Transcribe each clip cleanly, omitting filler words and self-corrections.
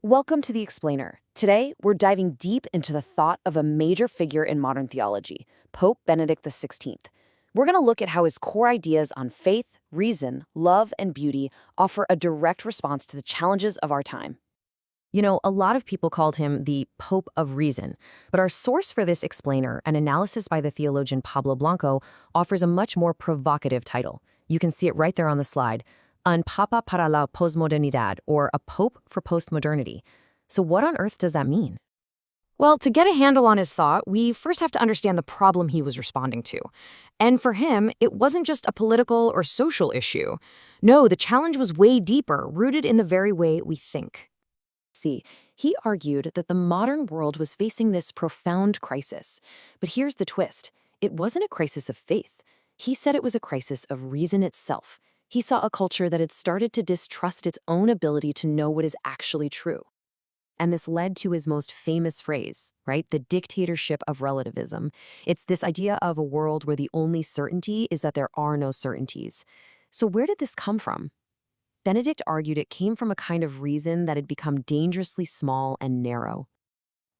Welcome to The Explainer. Today, we're diving deep into the thought of a major figure in modern theology, Pope Benedict XVI. We're going to look at how his core ideas on faith, reason, love, and beauty offer a direct response to the challenges of our time. A lot of people called him the Pope of Reason, but our source for this explainer, an analysis by the theologian Pablo Blanco, offers a much more provocative title. You can see it right there on the slide, Un Papa para la Postmodernidad, or a Pope for Postmodernity. So what on earth does that mean? Well, to get a handle on his thought, we first have to understand the problem he was responding to. And for him, it wasn't just a political or social issue. No, the challenge was way deeper, rooted in the very way we think. See, he argued that the modern world was facing this profound crisis. But here's the twist. It wasn't a crisis of faith. He said it was a crisis of reason itself. He saw a culture that had started to distrust its own ability to know what is actually true. And this led to his most famous phrase, right? The dictatorship of relativism. It's this idea of a world where the only certainty is that there are no certainties. So where did this come from? Benedict argued it came from a kind of reason that had become dangerously small and narrow.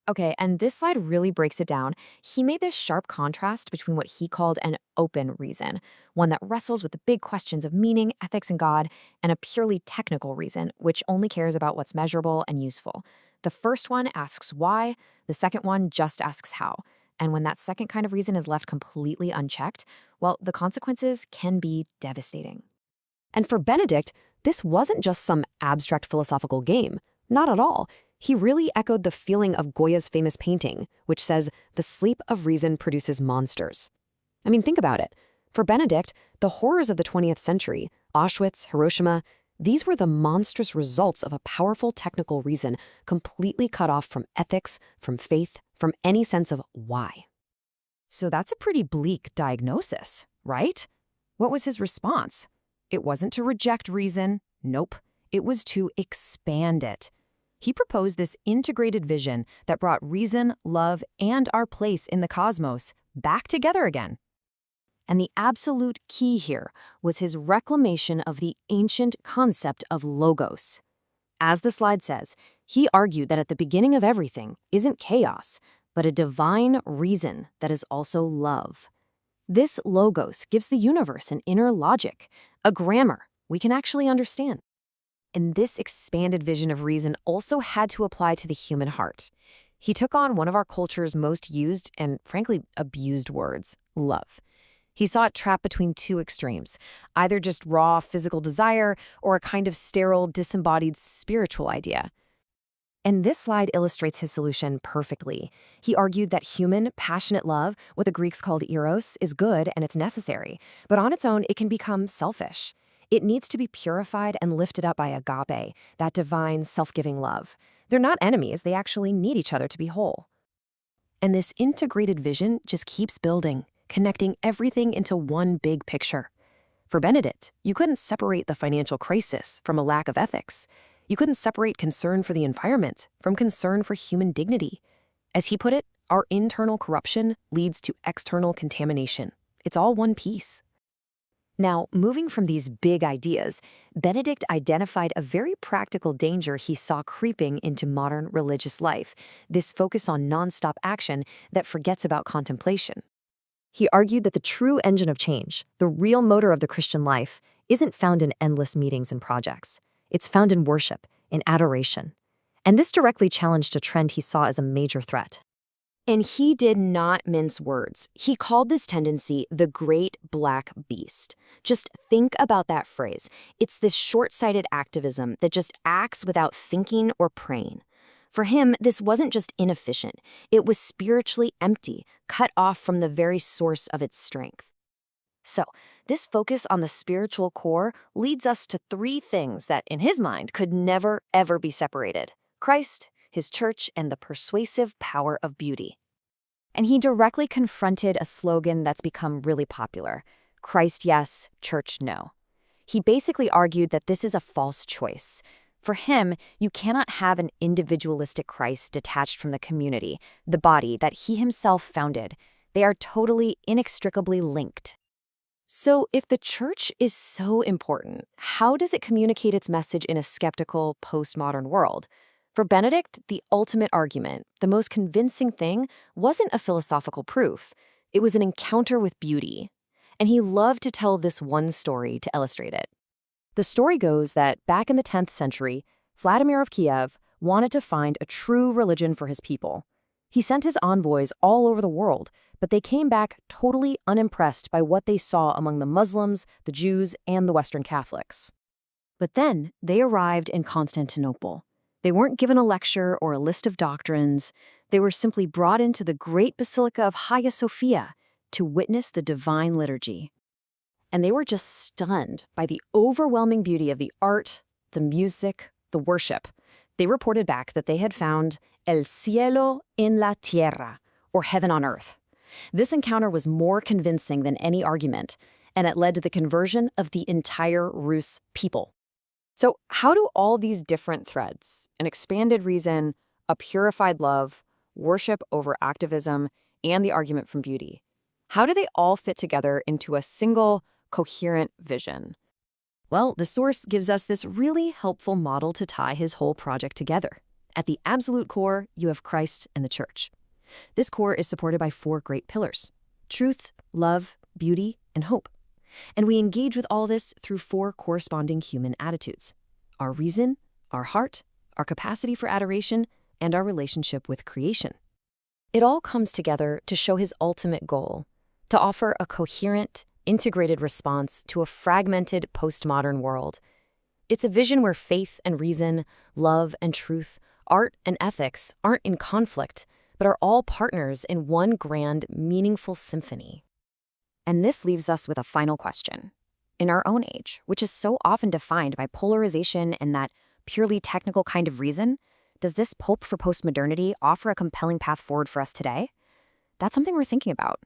Okay, and this slide really breaks it down. He made this sharp contrast between what he called an open reason, one that wrestles with the big questions of meaning, ethics, and God, and a purely technical reason, which only cares about what's measurable and useful. The first one asks why, the second one just asks how. And when that second kind of reason is left completely unchecked, well, the consequences can be devastating. And for Benedict, this wasn't just some abstract philosophical game. Not at all. He really echoed the feeling of Goya's famous painting, which says, "The sleep of reason produces monsters." I mean, think about it. For Benedict, the horrors of the 20th century, Auschwitz, Hiroshima, these were the monstrous results of a powerful technical reason completely cut off from ethics, from faith, from any sense of why. So that's a pretty bleak diagnosis, right? What was his response? It wasn't to reject reason. Nope. It was to expand it. He proposed this integrated vision that brought reason, love, and our place in the cosmos back together again. And the absolute key here was his reclamation of the ancient concept of logos. As the slide says, he argued that at the beginning of everything isn't chaos, but a divine reason that is also love. This logos gives the universe an inner logic, a grammar we can actually understand. And this expanded vision of reason also had to apply to the human heart. He took on one of our culture's most used and, frankly, abused words, love. He saw it trapped between two extremes, either just raw physical desire or a kind of sterile, disembodied spiritual idea. And this slide illustrates his solution perfectly. He argued that human, passionate love, what the Greeks called eros, is good and it's necessary, but on its own, it can become selfish. It needs to be purified and lifted up by agape, that divine, self-giving love. They're not enemies, they actually need each other to be whole. And this integrated vision just keeps building, connecting everything into one big picture. For Benedict, you couldn't separate the financial crisis from a lack of ethics. You couldn't separate concern for the environment from concern for human dignity. As he put it, our internal corruption leads to external contamination. It's all one piece. Now, moving from these big ideas, Benedict identified a very practical danger he saw creeping into modern religious life, this focus on nonstop action that forgets about contemplation. He argued that the true engine of change, the real motor of the Christian life, isn't found in endless meetings and projects. It's found in worship, in adoration. And this directly challenged a trend he saw as a major threat. And he did not mince words. He called this tendency the Great Black Beast. Just think about that phrase. It's this short-sighted activism that just acts without thinking or praying. For him, this wasn't just inefficient. It was spiritually empty, cut off from the very source of its strength. So, this focus on the spiritual core leads us to three things that, in his mind, could never, ever be separated: Christ, his church, and the persuasive power of beauty. And he directly confronted a slogan that's become really popular: Christ yes, church no. He basically argued that this is a false choice. For him, you cannot have an individualistic Christ detached from the community, the body that he himself founded. They are totally, inextricably linked. So if the church is so important, how does it communicate its message in a skeptical, postmodern world? For Benedict, the ultimate argument, the most convincing thing, wasn't a philosophical proof. It was an encounter with beauty. And he loved to tell this one story to illustrate it. The story goes that back in the 10th century, Vladimir of Kiev wanted to find a true religion for his people. He sent his envoys all over the world, but they came back totally unimpressed by what they saw among the Muslims, the Jews, and the Western Catholics. But then they arrived in Constantinople. They weren't given a lecture or a list of doctrines. They were simply brought into the great Basilica of Hagia Sophia to witness the divine liturgy. And they were just stunned by the overwhelming beauty of the art, the music, the worship. They reported back that they had found el cielo en la tierra, or heaven on earth. This encounter was more convincing than any argument, and it led to the conversion of the entire Rus people. So how do all these different threads, an expanded reason, a purified love, worship over activism, and the argument from beauty, how do they all fit together into a single, coherent vision? Well, the source gives us this really helpful model to tie his whole project together. At the absolute core, you have Christ and the Church. This core is supported by 4 great pillars: truth, love, beauty, and hope. And we engage with all this through 4 corresponding human attitudes: our reason, our heart, our capacity for adoration, and our relationship with creation. It all comes together to show his ultimate goal: to offer a coherent, integrated response to a fragmented postmodern world. It's a vision where faith and reason, love and truth, art and ethics aren't in conflict, but are all partners in one grand, meaningful symphony. And this leaves us with a final question. In our own age, which is so often defined by polarization and that purely technical kind of reason, does this Pope for postmodernity offer a compelling path forward for us today? That's something we're thinking about.